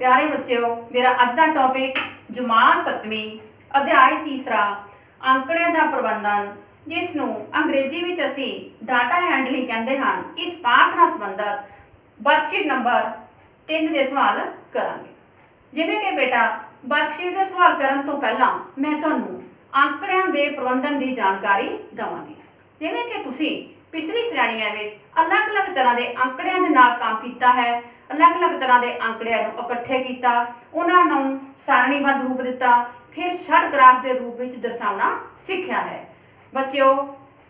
प्यारे बच्चों, मेरा अज का टॉपिक जमात 7वीं अध्याय तीसरा आंकड़ियां का प्रबंधन, जिसनों अंग्रेजी में असी डाटा हैंडलिंग कहते हैं। इस पाठ नाल संबंधित वर्कशीट नंबर 3 के सवाल करांगे। जिवें कि बेटा वर्कशीट के सवाल करन तो पहला मैं तुहानूं आंकड़ियां के प्रबंधन की जानकारी देवांगी। जिवें कि तुसीं पिछली श्रेणियां में अलग अलग तरह के आंकड़ियां दे नाल काम किया है, अलग अलग तरह के आंकड़ियां नूं इकट्ठे किया, उन्होंने सारणीबद्ध रूप दिता, फिर छड़ ग्राफ के रूप में दर्शाना सीखा है। बच्चों,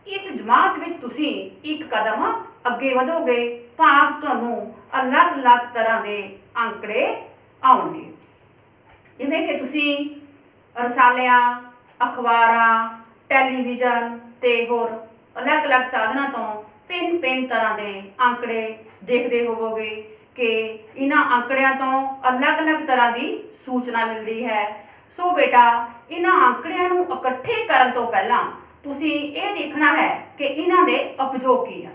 इस जमात में तुसीं एक कदम अगे वधोगे, भाव तुहानूं अलग अलग तरह के आंकड़े आउणगे। जिवें कि तुसीं रसालियां, अखबारां, टैलीविजन ते होर अलग अलग साधनों तो भिन्न तरह के आंकड़े देखते होवोगे कि इन्हां आंकड़ियां तो अलग अलग तरह की सूचना मिलती है। सो बेटा, इन्हां आंकड़ियां नूं इकट्ठे करन तो पहला तुसीं ये देखना है कि इन्हां दे उपयोग की है।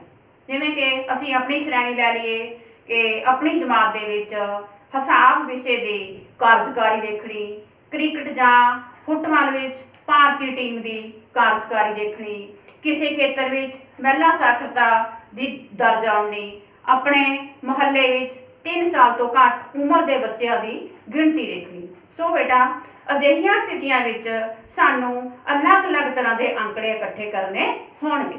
जिवें कि असीं अपनी श्रेणी लै लईए कि अपनी जमात दे विच हिसाब विषय की कार्यकारी देखनी, क्रिकेट जां फुटबाल विच भारतीय टीम की कार्यकारी देखनी, किसी खेतर में महिला साक्षरता की दर जाननी, अपने मुहल्ले में 3 साल तो घट उम्र के बच्चों की गिनती देखनी। सो बेटा, अजिहियां स्थितियां विच सानू अलग अलग तरह के आंकड़े इकट्ठे करने होणगे।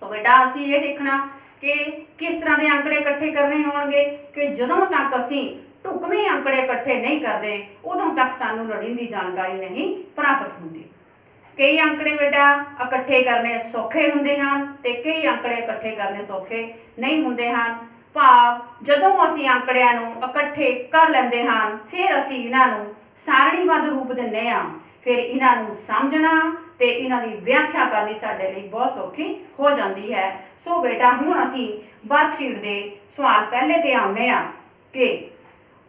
सो बेटा, असीं ये देखना कि किस तरह के आंकड़े इकट्ठे करने होणगे कि जदों तक असीं ढुकवें आंकड़े इकट्ठे नहीं करते उदों तक सानू लोड़ींदी जानकारी नहीं प्राप्त होंदी। कई आंकड़े बेटा इकट्ठे करने सौखे होंदे हैं ते कई आंकड़े इकट्ठे करने सौखे नहीं होंदे हैं। भाव जदों असीं आंकड़ियां नूं इकट्ठे कर लैंदे हां, फिर असीं इन्हां नूं सारणीबद्ध रूप दिंदे हां, फिर इन्हां नूं समझना ते इन्हां दी व्याख्या करनी साडे लई बहुत सौखी हो जाती है। सो बेटा, हुण असीं वर्कशीट दे सवाल पहले ते आउने आ कि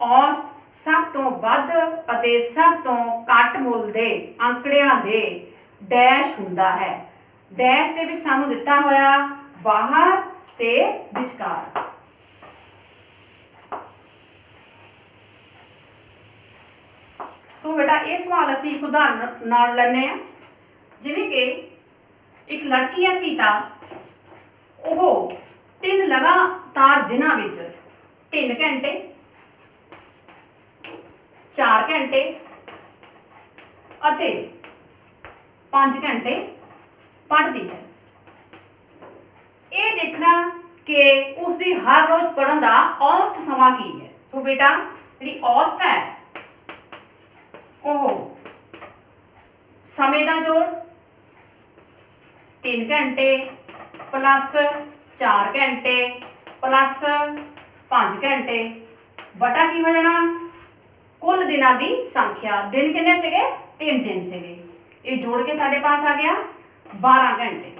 औसत सब तो वध अते सब तो घट मुल दे आंकड़ियां दे डैश हुंदा है। डैश दे विच सानू दिता होया बाहर ते विचकार। सो बेटा, ये सवाल असीं एक उदाहरण नाल लैने आ। जिवें कि एक लड़की है सीता, ओह 3 लगातार दिनां विच 3 घंटे, 4 घंटे अते 5 घंटे पढ़ती है। ये देखना कि उसकी हर रोज पढ़न का औसत समा की है। तो बेटा, जी औसत है वो समय का जोड़ 3 घंटे प्लस 4 घंटे प्लस 5 घंटे बटा की हो जाना कुल दिनों की संख्या। दिन कितने से 3 दिन से, ये जोड़ के साढ़े पास आ गया 12 घंटे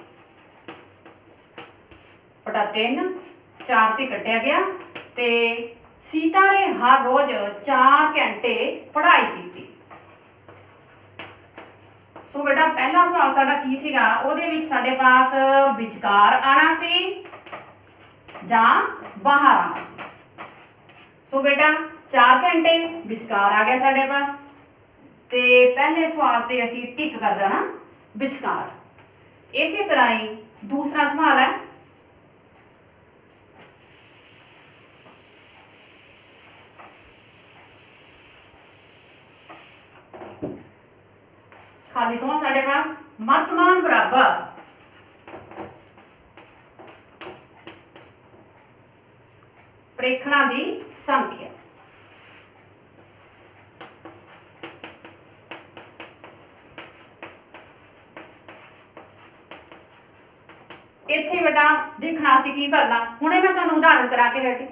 बटा 3, 4 से कटिया गया ते सीता ने हर रोज 4 घंटे पढ़ाई की। सो बेटा, पहला सवाल साडा की सीगा, ओहदे विच साडे पास विचकार आना सी जां बाहर आना सी। सो बेटा, 4 घंटे विचकार आ गया साडे पास ते पहले सवाल ते असीं टिक कर देना विचकार। इसी तरह ही दूसरा सवाल है, खाली तो साडे पास वर्तमान बराबर प्रेक्षणों की संख्या। इत्थे बेटा देखना असीं की करना, हुणे मैं तुहानूं उदाहरण करा के हटी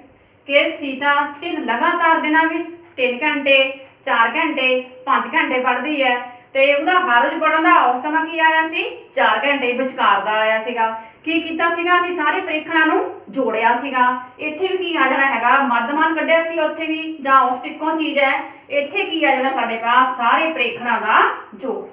कि सीता 3 लगातार दिनां विच 3 घंटे, 4 घंटे, 5 घंटे पढ़दी है ते उहदा हर रोज पढ़न का औसत समा की आया सी 4 घंटे, विचकार दा आया सीगा। की कीता सीगा, असीं सारे प्रेक्षणों नूं जोड़िया सीगा। इत्थे भी की आ जाना हैगा मध्यमान कढिया सी, उत्थे भी जां औसत इक्को चीज़ है। इत्थे की आ जाना साडे पास सारे प्रेक्षणों का जोड़।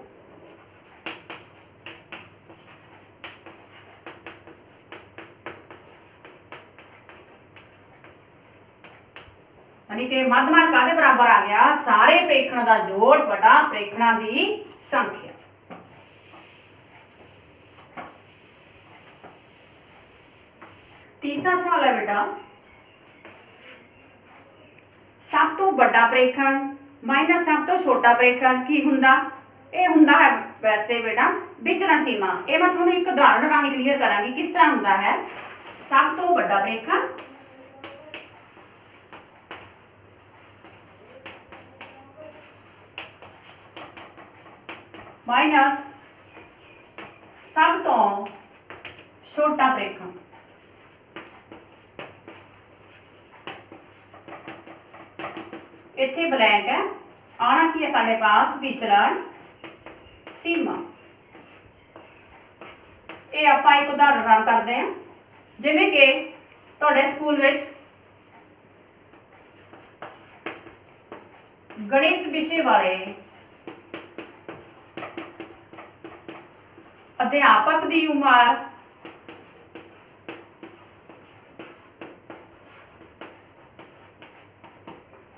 यानी कि मध्यमान काहदे बराबर आ गया, सारे प्रेक्षण का जोड़ बटा प्रेक्षणों की संख्या। तीसरा सवाल है बेटा, सब तो बड़ा प्रेक्षण माइनस सब तो छोटा प्रेक्षण की हुंदा? ये हुंदा है वैसे बेटा विचलन सीमा। ये मैं थोड़ा एक उदाहरण राही क्लीयर करांगी किस तरह हुंदा है। सब तो बड़ा प्रेक्षण माइनस सब तो छोटा प्रेक्षण। इत्थे ब्लैंक है, आना की है साढ़े पास विचलन सीमा। ये आप एक उदाहरण नाल करते हैं, जिवें कि तुहाडे स्कूल विच गणित विषय वाले अध्यापक की उम्र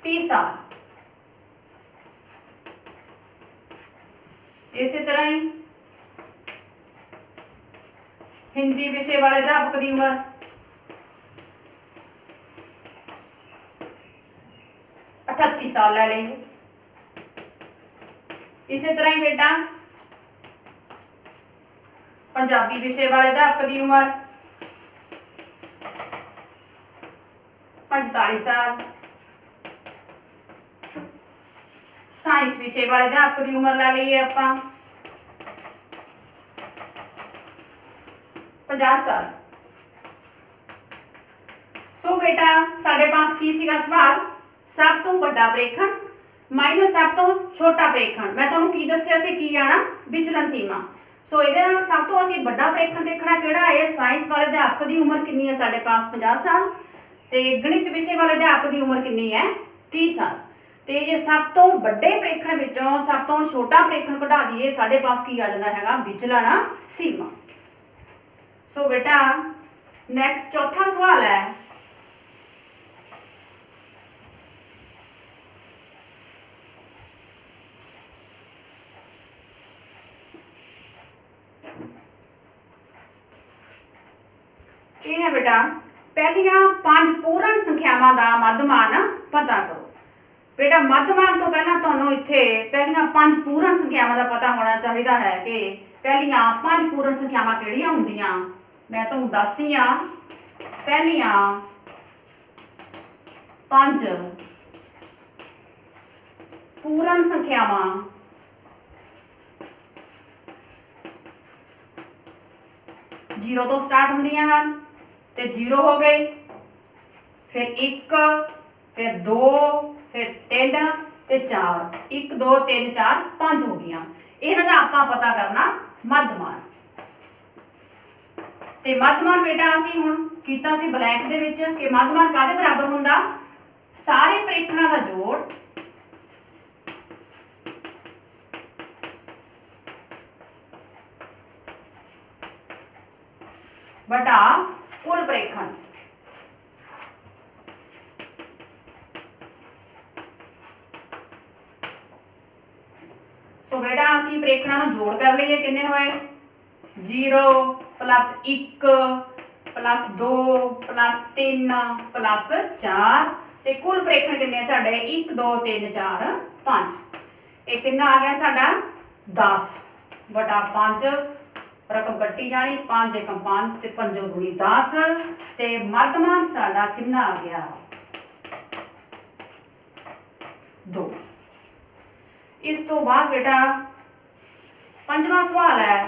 30 साल। इसी तरह ही हिंदी विषय वाले अध्यापक की उम्र 38 साल ले लेंगे। इसी तरह ही बेटा पंजाबी विषय वाले अध्यापक की उम्र 45 साल। साइंस विषय वाले अध्यापक की उम्र ला लीए आपां 50 साल। सो बेटा साढ़े पास की सीगा सवाल, सब तो बड़ा प्रेक्षण माइनस सब तो छोटा प्रेक्षण। मैं तुहानूं की दस्सिया सी की आना विचलन सीमा। सो इहदे नाल सब तो असीं बड़ा प्रेक्षण देखना किहड़ा है, साइंस वाले अध्यापक की उम्र कितनी है साढ़े पास 50 साल, ते गणित विषय वाले अध्यापक की उम्र कितनी है 30 साल। ते जे सब तो बड़े प्रेक्षण विचों सब तो छोटा प्रेक्षण कढा दईए, साढ़े पास की आ जांदा हैगा विचलन सीमा। सो बेटा नैक्सट चौथा सवाल है, ये है बेटा पहलियां 5 पूर्ण संख्यावां दा मध्यमान पता करो। बेटा मध्यमान तो पहला तुहानूं इत्थे पहलियां 5 पूर्ण संख्यावां दा पता होना चाहिए है कि पहलियां 5 पूर्ण संख्यावां किहड़ियां हुंदियां। मैं तुहानूं दसदी हां, पहलियां 5 पूर्ण संख्यावां जीरो तो स्टार्ट होंदियां हैं, ते जीरो हो गए, फिर 1, फिर 2, फिर 3 ते 4, 1 2 3 4 5 हो गई। इन्हां दा आपां पता करना मध्यमान। ते मध्यमान बेटा असीं हुण कीता सी ब्लैंक दे विच कि मध्यमान काहदे बराबर हुंदा, सारे प्रेक्षणां दा जोड़ बटा कुल प्रेक्षण। सो बेटा असीं प्रेक्षणां नूं जोड़ कर लईए, किन्ने होए 0 प्लस 1 प्लस 2 प्लस 3 प्लस 4 ते कुल प्रेक्षण किन्ने साडे 1 2 3 4 5। ये कितना आ गया साडा 10 बटा 5, रकम कट्टी जानी 5 एकम 5 ते 5 दूनी 10 ते मध्यमान साडा कितना आ गया 2। इस तो बाद बेटा पंजवां सवाल है,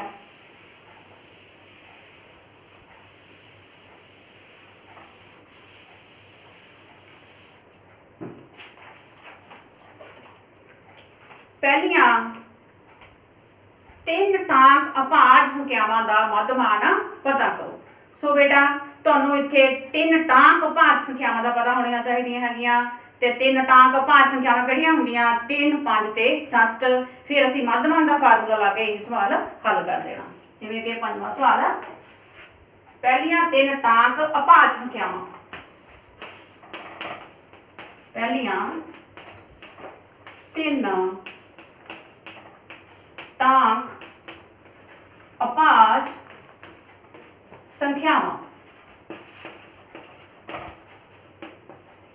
पहलियां 3 टांक अभाज्य संख्यावां दा मध्यमान पता करो। सो बेटा तुहानूं इत्थे 3 टांक अभाज्य संख्यावां दा पता होणियां चाहीदियां हैगियां ते 3 टांक अभाज्य संख्यावां किहड़ियां हुंदियां 3 5 ते 7। फिर असीं मध्यमान दा फार्मूला ला के इह सवाल हल कर देना। जिवें कि पंजवां सवाल है, पहलियां 3 टांक अभाज्य संख्यावां, पहलियां 3 टांक अपाज संख्यावां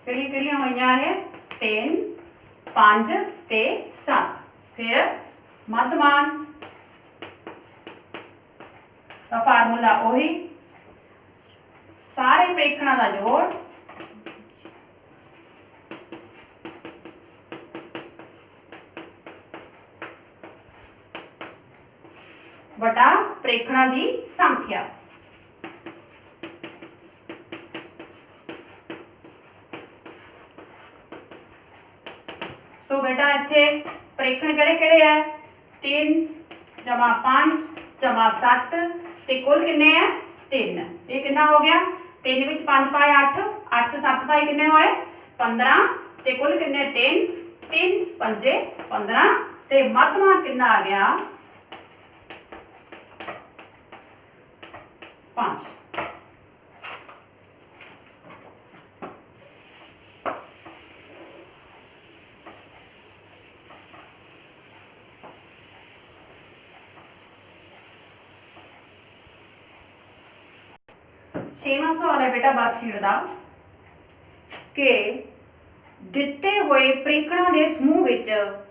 किहड़ियां होईयां है 3 5 ते 7। फिर मध्यमान का फार्मूला वही सारे प्रेक्षणों का जोड़ बटा प्रेक्षणों की संख्या। सो बेटा इत्थे प्रेक्षण किहड़े किहड़े है 3 जमा 5 जमा 7 ते कुल किन्ने है 3। ये कितना हो गया 3 विच 5 पाए 8 8 च 7 पाए किन्ने होए 15 ते कुल किन्ने 3 3 पंजे 15 ते मध्यमान कितना आ गया 5। छेवां सवाल है बेटा वर्कशीट का कि दिते हुए प्रेक्षणों के समूह विच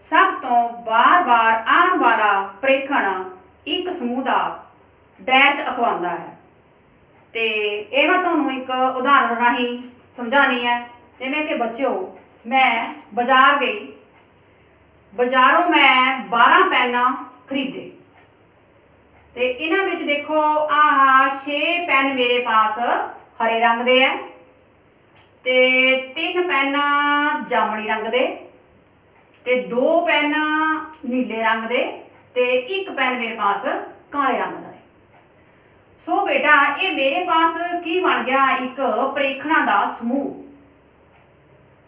सब तो बार बार आने वाला प्रेक्षण एक समूह का डैश अखवांदा है। तो यह मैं तुहानूं एक उदाहरण राही समझानी है। जिवें कि बच्चों मैं बाजार गई, बाजारों मैं 12 पेन खरीदे ते इन्हां विच देखो आह 6 पेन मेरे पास हरे रंग दे है ते 3 पेन जामनी रंग दे ते 2 पेन नीले रंग दे ते 1 पेन मेरे पास काले रंग दा है। सो बेटा ये मेरे पास की बन गया एक प्रेक्षणों का समूह।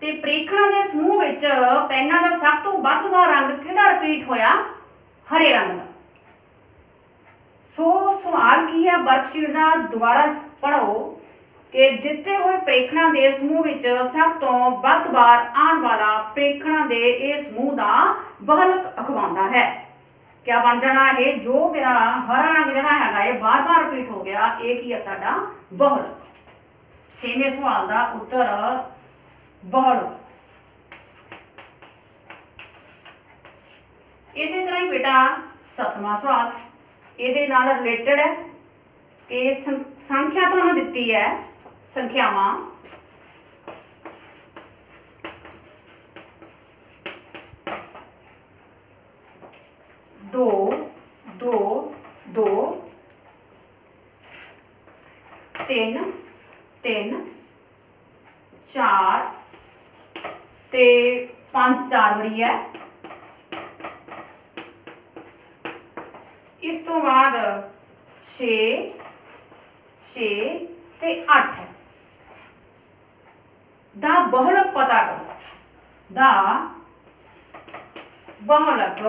ते प्रेक्षणों के समूह विच पेनां दा सब तो वध वार रंग किहड़ा रिपीट होया हरे रंग दा। सो सवाल की है वर्कशीट का दोबारा पढ़ो कि दिते हुए प्रेक्षणों के समूह विच सब तो वध बार आने वाला प्रेक्षणों के इस समूह का बहुलक अखवांदा है। क्या बन जाना है जो मेरा हरा रंग जरा है ये बार बार रिपीट हो गया एक ही है साडा बहुलक। 6वें सवाल का उत्तर बहुलक। इसी तरह ही बेटा 7वां सवाल ये नाल रिलेटेड है कि संख्या तुहानूं दित्ती है संख्यावां दो दो दो 3 3 4 ते 5 4 वारी है। इस तो बाद 6 6 ते 8 है। दा बहुलक पता करो दा बहुलक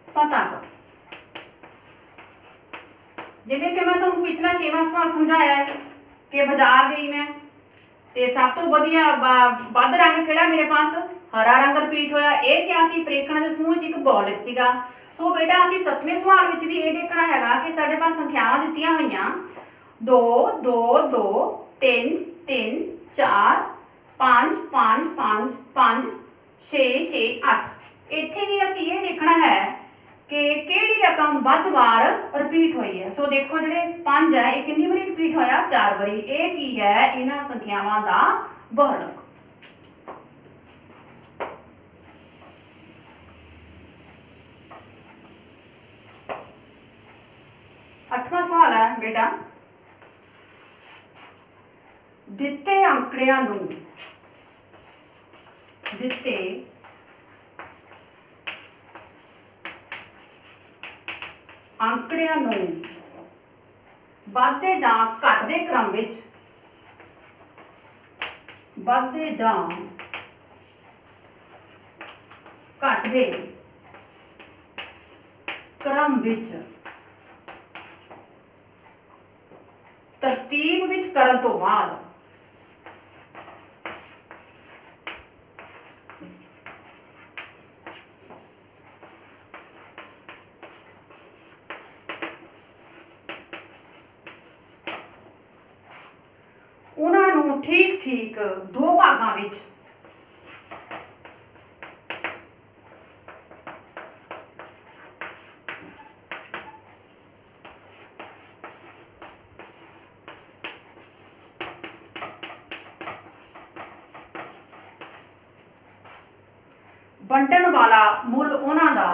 पता करो। जिवें कि मैं तुहानूं पिछला 6वां सवाल समझाया है कि बाजार गई मैं ते सब तो वधिया वध रंग किहड़ा मेरे पास हरा रंग रिपीट होया। यह क्या सी प्रेक्षण के समूह च एक बहुलक सीगा। सो बेटा असीं 7वें सवाल विच भी ये देखना है कि साडे पास संख्यावां दित्तियां होईयां 2 2 2 3 3 4 5 5 5 5 6 6 8। इत्थे भी असीं ये देखना है कि किहड़ी रकम वध बार रिपीट हुई है। सो देखो जिहड़े 5 है ये कितनी बारी रिपीट होया 4 बारी। ये की है इन्हां संख्यावां दा बहुलक। अठवां सवाल है बेटा दिते आंकड़ियां नूं दिते आंकड़ियां नूं बढ़दे जां घटदे क्रम विच बढ़दे जां घटदे क्रम विच तरतीब विच करन तो बाद ਨੂੰ ਠੀਕ ਠੀਕ ਦੋ ਭਾਗਾਂ ਵਿੱਚ ਵੰਡਣ ਵਾਲਾ ਮੁੱਲ ਉਹਨਾਂ ਦਾ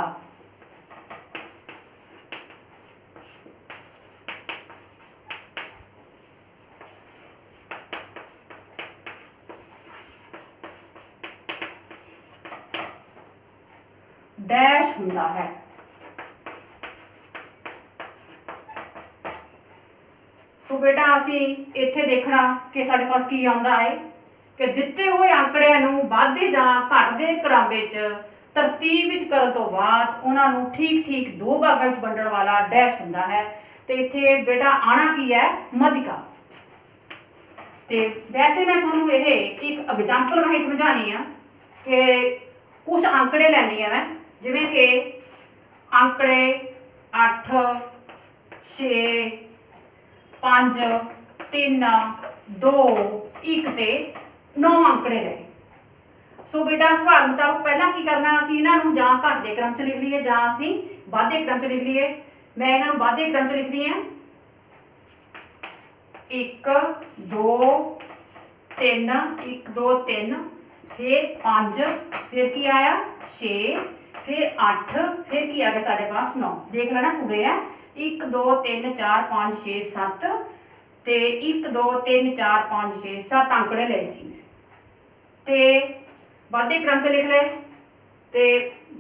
ਡੈਸ਼ ਹੁੰਦਾ ਹੈ। ਸੋ ਬੇਟਾ ਅਸੀਂ ਇੱਥੇ ਦੇਖਣਾ ਕਿ ਸਾਡੇ ਪਾਸ ਕੀ ਆਉਂਦਾ ਹੈ ਕਿ ਦਿੱਤੇ ਹੋਏ ਆંકੜਿਆਂ ਨੂੰ ਵਾਧੇ ਜਾਂ ਘਟਦੇ ਕ੍ਰਮ ਵਿੱਚ ਤਰਤੀਬ ਵਿੱਚ ਕਰਨ ਤੋਂ ਬਾਅਦ ਉਹਨਾਂ ਨੂੰ ਠੀਕ ਠੀਕ ਦੋ ਭਾਗਾਂ ਵਿੱਚ ਵੰਡਣ ਵਾਲਾ ਡੈਸ਼ ਹੁੰਦਾ ਹੈ। ਤੇ ਇੱਥੇ ਬੇਟਾ ਆਣਾ ਕੀ ਹੈ, ਮਧਿਕਾ। ਤੇ ਵੈਸੇ ਮੈਂ ਤੁਹਾਨੂੰ ਇਹ ਇੱਕ ਐਗਜ਼ਾਮਪਲ ਰਾਹੀਂ ਸਮਝਾਣੀ ਆ ਕਿ ਕੁਝ ਆંકੜੇ ਲੈਣੇ ਆ ਮੈਂ, ਜਿਵੇਂ ਕਿ ਆંકੜੇ 8 6 5 3 2 1 ਤੇ 9 ਆંકੜੇ ਰਹੇ। ਸੋ ਬੇਟਾ ਸਵਾਲ ਮੁਤਾਬਕ ਪਹਿਲਾਂ ਕੀ ਕਰਨਾ, ਅਸੀਂ ਇਹਨਾਂ ਨੂੰ ਜਾਂ ਘਟਦੇ ਕ੍ਰਮ ਚ ਲਿਖ ਲਈਏ ਜਾਂ ਅਸੀਂ ਵਾਧੇ ਕ੍ਰਮ ਚ ਲਿਖ ਲਈਏ। ਮੈਂ ਇਹਨਾਂ ਨੂੰ ਵਾਧੇ ਕ੍ਰਮ ਚ ਲਿਖਦੀ ਹਾਂ। 1 2 3 1 2 3 फिर 5 फिर की आया 6 फिर 8 फिर की आ गया साढ़े पास 9। देख लेना पूरे है 1 2 3 4 5 6 7 ते 1 2 3 4 5 6 7 आंकड़े ले सी ते वाधे क्रम च लिख ले ते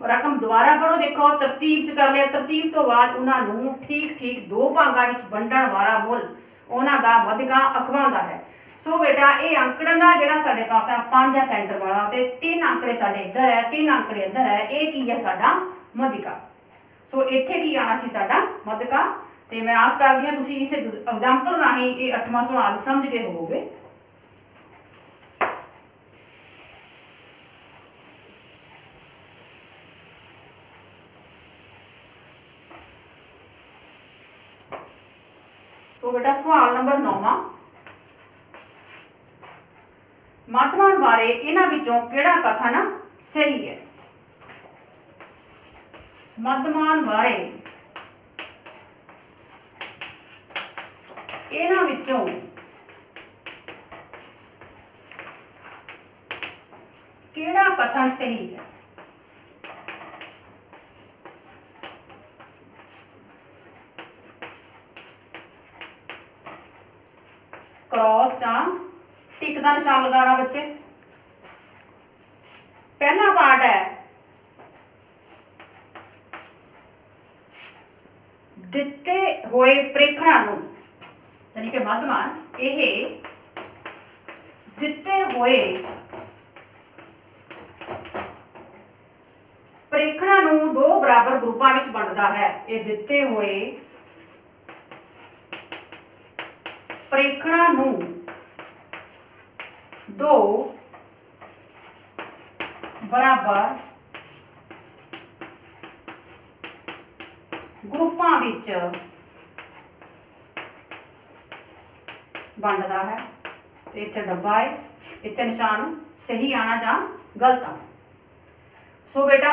रकम दोबारा पढ़ो। देखो तरतीब च कर लिया, तरतीब तो बाद उन्होंने ठीक ठीक दो भागों में वंडण वाला मुल उन्हों का वधिका अखवांदा है। सो बेटा ये आंकड़े का जो साढ़े पास है 5 है सेंटर वाला, तो 3 आंकड़े साढ़े इधर है 3 आंकड़े इधर है, ये की है साडा मधिका। सो इत्थे की आना सी साडा मधिका। तो मैं आस करदी हां तुसीं इस एग्जाम्पल राहीं ये 8वां सवाल समझ गए होवोगे। तो बेटा सवाल नंबर 9वां, मध्यमान बारे इन्हां विचों किहड़ा कथन सही है। मध्यमान बारे इन्हां विचों किहड़ा कथन सही है। क्रॉस जां टिक का निशान लगाना बच्चे। पहला पार्ट है दिते हुए प्रेक्षणा नूं, यानी कि मध्यमान यह दिते हुए प्रेक्षणा नूं दो बराबर ग्रुपां विच वंडदा है। ये दिते हुए प्रेक्षणा नूं दो बराबर ग्रुपां विच वंडदा है। तो इत्थे डब्बा है, इत्थे निशान सही आना जां गलत आना। सो बेटा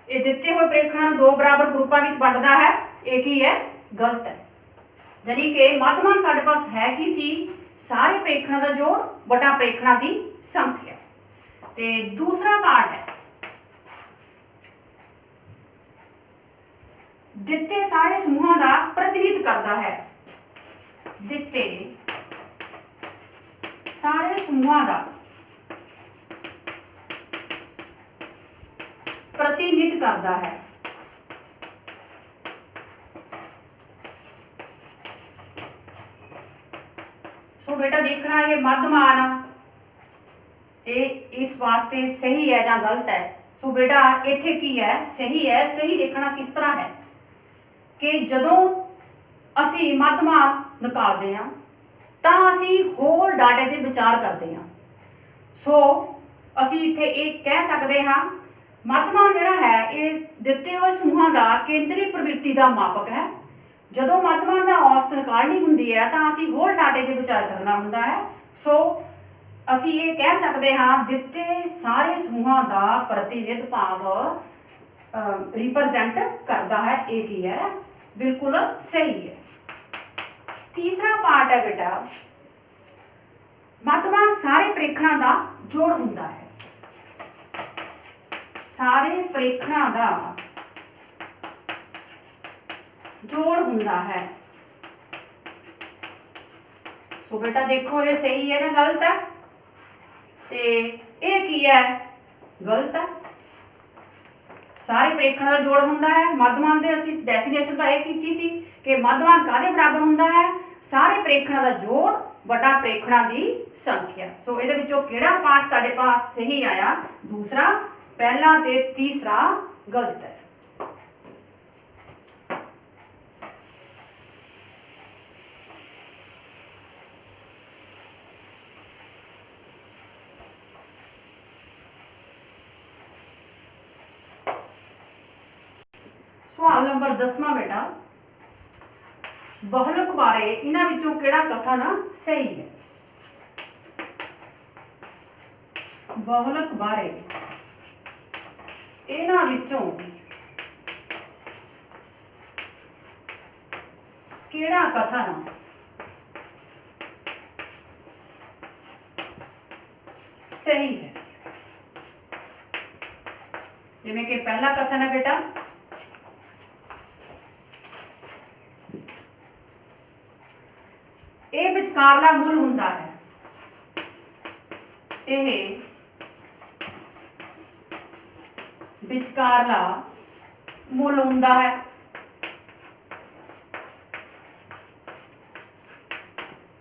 ये दिते हुए प्रेक्षणा नूं दो बराबर ग्रुपां विच वंडदा है, ये की है, गलत है। यानी कि मध्यमान साडे पास है कि सी सारे प्रेक्षणा का जोड़ बटा प्रेक्षणा की संख्या। ते दूसरा पार्ट है दिते सारे समूहों का प्रतिनिधित्व करता है। दिते सारे समूहों का प्रतिनिधित्व करता है। सो बेटा देखना ये मध्यमान ये इस वास्ते सही है या गलत है। सो बेटा इत्थे की है, सही है। सही देखना किस तरह है कि जदों असी मध्यमान निकालते हैं तो असी होल डाटे ते विचार करते हैं। सो असी इत्थे एक कह सकते हाँ मध्यमान जिहड़ा है ये दिते हुए समूहों का केंद्रीय प्रवृत्ति का मापक है। जदों मध्यमान का औसत निकालनी हुंदी है तो असी होल डाटे ते विचार करना हुंदा है। सो ਅਸੀਂ ਇਹ ਕਹਿ ਸਕਦੇ ਹਾਂ ਦਿੱਤੇ ਸਾਰੇ ਸਮੂਹਾਂ ਦਾ ਪ੍ਰਤੀਨਿਧ ਭਾਵ रिप्रेजेंट करता है। एक ही है, बिल्कुल सही है। तीसरा पार्ट है बेटा मध्यमान सारे प्रेक्षणों का जोड़ हुंदा है। सारे प्रेक्षणों का जोड़ हुंदा है। सो बेटा देखो ये सही है ना गलत है, ते ये की है गलत है। सारे प्रेक्षणों का जोड़ हुंदा है। मध्यमान दे असीं डेफिनेशन तो यह कीती सी कि मध्यमान काहदे बराबर हुंदा है, सारे प्रेक्षणों का जोड़ बटा प्रेक्षणों की संख्या। सो इहदे विचों किहड़ा पार्ट साडे पास सही आया? दूसरा, पहला ते तीसरा गलत है। सवाल नंबर 10वां बेटा बहुलक बारे इन्हां विचों किहड़ा कथन सही है? बहुलक बारे इन्हां विचों किहड़ा कथन सही है? जिवें कि पहला कथन है बेटा ਇਹ ਵਿਚਕਾਰਲਾ ਮੁੱਲ ਹੁੰਦਾ ਹੈ। ਇਹ ਵਿਚਕਾਰਲਾ ਮੁੱਲ ਹੁੰਦਾ ਹੈ।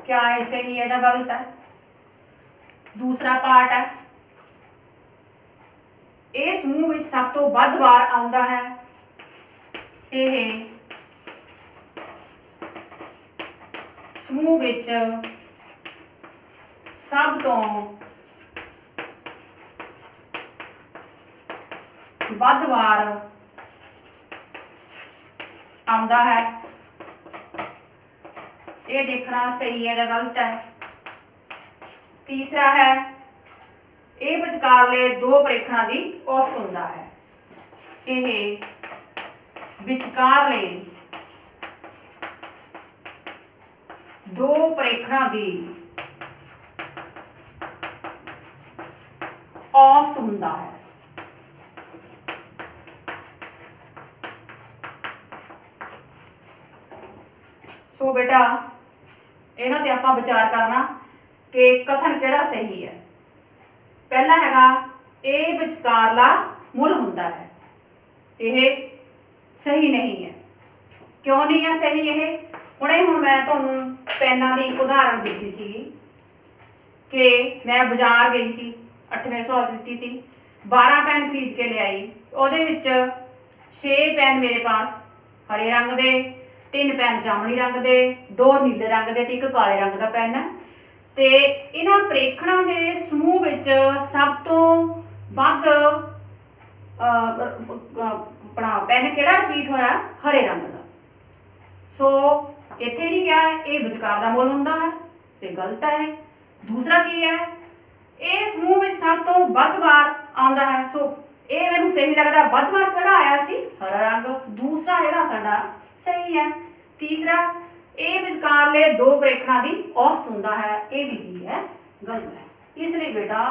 क्या ये सही है या गलत है? दूसरा पार्ट है ਇਹ ਸਮੂਹ ਵਿੱਚ ਸਭ ਤੋਂ ਵੱਧ ਵਾਰ ਆਉਂਦਾ ਹੈ। ਇਹ समूह विच सब तो वध वार आंदा है। ये देखना सही है या गलत है। तीसरा है ये विचकारले दो प्रेक्षणों की औसत हुंदा है। ये विचकारले दो प्रेक्षणों की औसत हुंदा है। सो बेटा इन्हां ते आपां विचार करना कि कथन किहड़ा सही है। पहला हैगा ये विचकारला मुल हुंदा है। यह सही नहीं है। क्यों नहीं है सही? यह हुण मैं तुहानूं पेनां दी उदाहरण दित्ती सी कि मैं बाजार गई सी 8वें सौ दित्ती सी 12 पेन खरीद के ले आई। उहदे विच 6 पेन मेरे पास हरे रंग दे, 3 पेन जामनी रंग दे, 2 नीले रंग दे ते 1 काले रंग का पेन है। ते इन्हां प्रेक्षणों के समूह विच सब तो वध अपना पेन किहड़ा रिपीट होया? हरे रंग का। सो इत्थे नहीं क्या है ये विचकार का मुल हुंदा है, ते गलत है। दूसरा की है ये समूह में सब तो वध वार आंदा है। सो ये मैनूं सही लगदा। वध वार किहड़ा आया सी? हरा रंग। दूसरा जिहड़ा साडा सही है। तीसरा ये विचकारले दो प्रेक्षणों की औसत हुंदा है। ये भी की है गलत है। इसलिए बेटा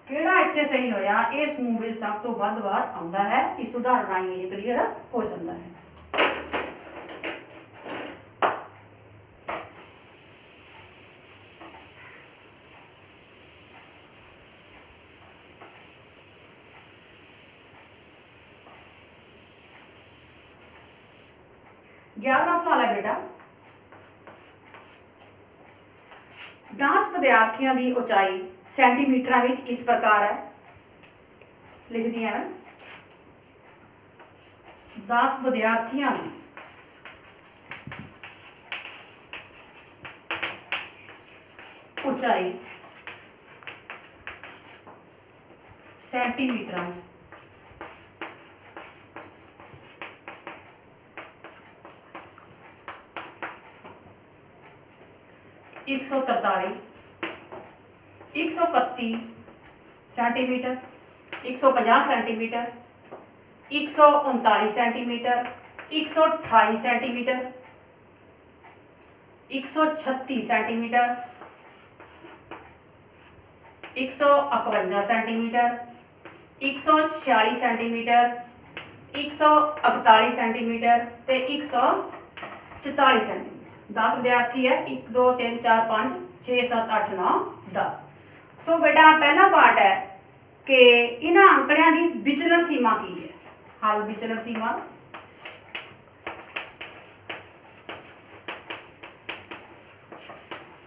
किहड़ा इत्थे सही होया? ये समूह में सब तो वध वार आंदा है। इस उदाहरण राहीं ये क्लीयर हो जाता है। 11वां सवाल है बेटा 10 विद्यार्थियों की ऊंचाई सेंटीमीटर में इस प्रकार है। लिख दिया है 10 विद्यार्थियों की ऊंचाई centimetre 143 131 centimetre, 150 centimetre, 139 centimetre, 128 centimetre, 136 centimetre, 151 centimetre, 146 centimetre, 141 centimetre ते 144 सेंटीमीटर। 10 विद्यार्थी है, 1 2 3 4 5 6 7 8 9 10। सो बेटा पहला पार्ट है कि इन्हां अंकड़ियां दी विचलन सीमा की है। हल विचलन सीमा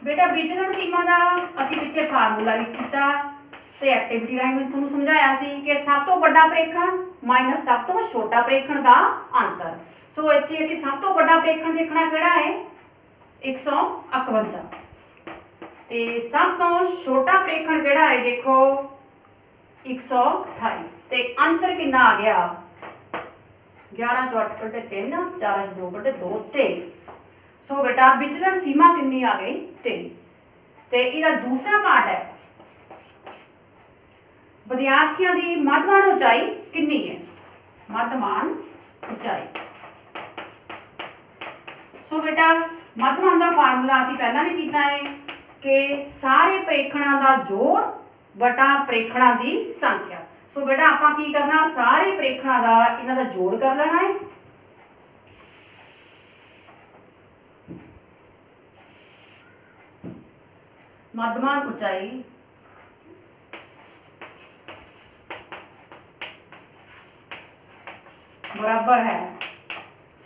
बेटा विचलन सीमा का असीं पिछे फार्मूला भी कीता ते एक्टिविटी राही मैं तुहानूं समझाया सी कि सब तो बड़ा प्रेखण माइनस सब तो छोटा प्रेखण का अंतर। सो इत्थे असीं सब तो बड़ा प्रेखण देखना किहड़ा है 151 ते सब तो छोटा प्रेखण किहड़ा है देखो 128 ते अंतर कितना आ गया 11 चो 8 कटे 3 4 2 कटे 2 3। सो बेटा विचलन सीमा कितनी आ गई 3 ते इहदा दूसरा पार्ट है विद्यार्थियों की मध्यमान ऊंचाई कितनी है मध्यमान ऊंचाई। सो बेटा मध्यमान का फार्मूला असीं पहला भी कीता है कि सारे प्रेखणों का जोड़ बटा प्रेखणों की संख्या। सो बेटा आपां की करना सारे प्रेखणों का इन्हां दा जोड़ कर लेना है। मध्यमान ऊंचाई बराबर है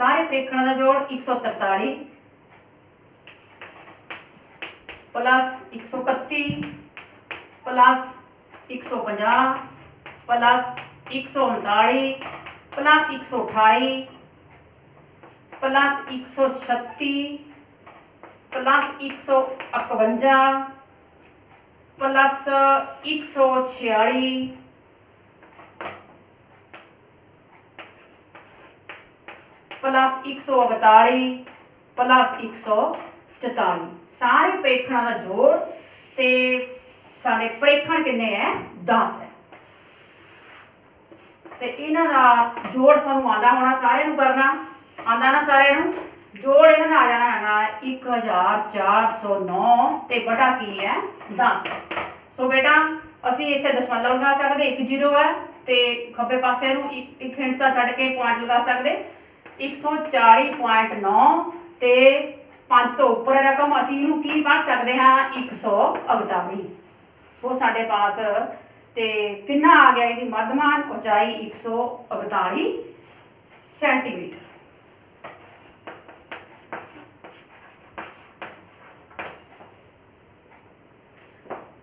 सारे प्रेखणों का जोड़ 143 plus 131 plus 150 plus 139 plus 128 plus 136 plus 151 plus 146 plus 141 plus 144 सारे प्रेखणों का जोड़ ते सारे प्रेखण कितने है 10 है ते इन्हां दा जोड़ तुहानूं आंदा होना सारे नूं करना आंदा ना सारे नूं जोड़ इन्हां दा आ जाना है 1409 ते बटा की है 10। सो बेटा असीं इत्थे दशमलव लगा सकदे 1 0 है ते खब्बे पासे नूं एक हिंसा छड्ड के पॉइंट लगा सकदे 140.9 ते 5 तो उपर रकम असीं इहनूं की पढ़ सकते हाँ 148। सो साडे पास ते कितना आ गया इसकी मध्यमान ऊंचाई 148 सेंटीमीटर।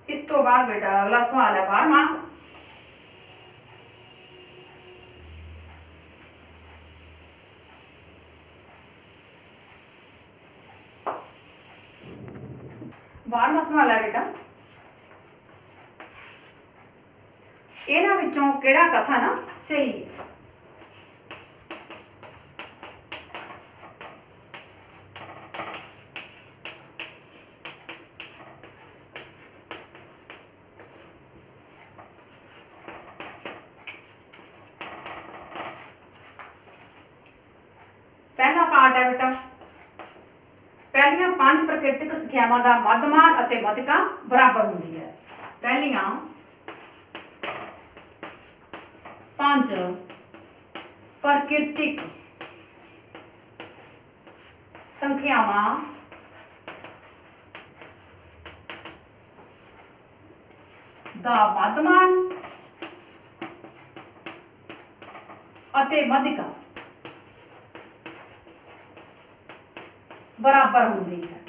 इस तो बाद बेटा अगला सवाल है 12वां। सवाल है बेटा इन्हां विचों किहड़ा कथन सही है। पहला पार्ट है बेटा पहलियां 5 प्राकृतिक संख्यावां दा मध्यमान अते मध्यका बराबर हुंदी है। पहलियां 5 प्राकृतिक संख्यावां दा मध्यमान अते मध्यका बराबर होती है।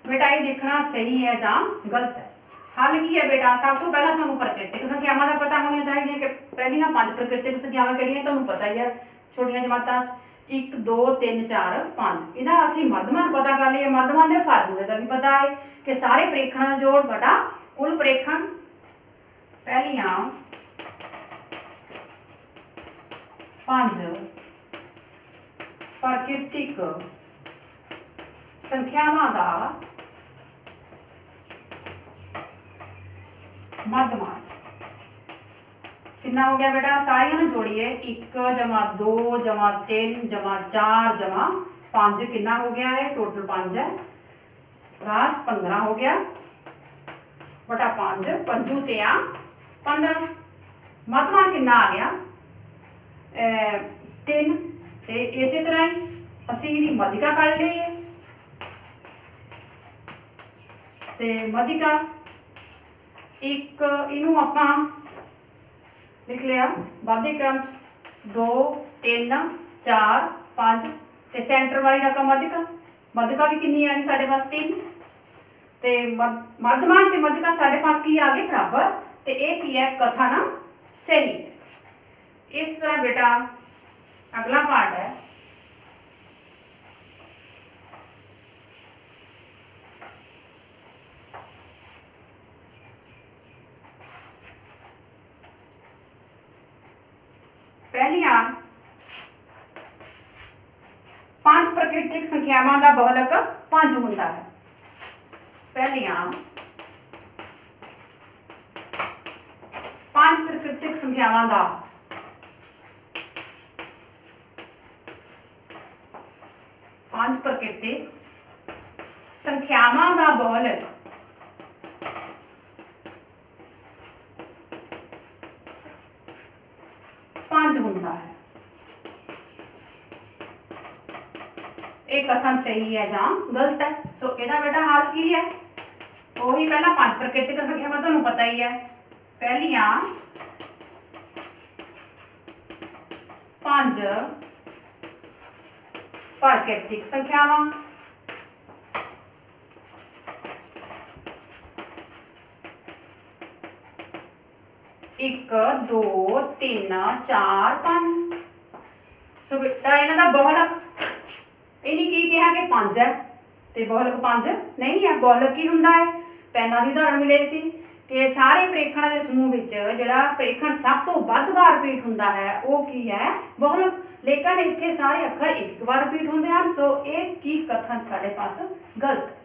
बेटा ये देखना सही है या गलत है। हल की है बेटा सब तो पहला तुहानू प्राकृतिक संख्यावां दा पता होना चाहिए कि पहलियां 5 प्राकृतिक संख्यावां किहड़ियां तुहानू पता ही है छोटियां जमातां 1 2 3 4 5 इहदा असीं मध्यमान पता कर लिए। मध्यमान दे फार्मूले का भी पता है कि सारे प्रेखणां दा जोड़ बटा कुल प्रेखण। पहलियां 5 प्राकृतिक संख्यावां दा मध्यमान कितना हो गया बेटा, सारियां नूं जोड़िए 1 जमा 2 जमा 3 जमा 4 जमा 5 कितना हो गया है, टोटल 5 है, 10 15 हो गया बटा 5 पंजू ते 15। मध्यमान कितना आ गया 3। ते इसे तरह ही असी इहदी मध्यिका कढ लईए ते मध्यिका एक इनू आपां लिख लिया वाधे क्रम 2 3 4 5 ते सेंटर वाली रकम मध्यिका, मध्यिका भी कितनी आ गई साढ़े पास 3 ते मध्यमान ते मध्यिका साढ़े पास की आ गए बराबर ते ये की है कथन सही है। इस तरह बेटा अगला पार्ट है पहलियां 5 प्राकृतिक संख्यावां दा बहुलक 5 हुंदा है। पहलियां 5 प्राकृतिक संख्यावां दा बहुलक 5 हुंदा है। एक कथन सही है या गलत है। सो इहदा बेटा हाल की है, वही पहला 5 प्राकृतिक संख्यावां तुहानूं पता ही है। पहलियां 5 प्राकृतिक संख्यावां 1 2 3 4 5। सो बेटा इन्हां दा बहुलक इन्हीं की कहा कि 5 है ते बहुलक 5 नहीं है। बहुलक की हुंदा है, पैना की उदाहरण मिले सी कि सारे प्रेखणां दे समूह विच जिहड़ा प्रेखण सब तो वध बार रिपीट हुंदा है वो की है बहुलक। लेकिन इत्थे सारे अखर एक बार रिपीट हुंदे हन। सो ये की कथन साडे पास गलत।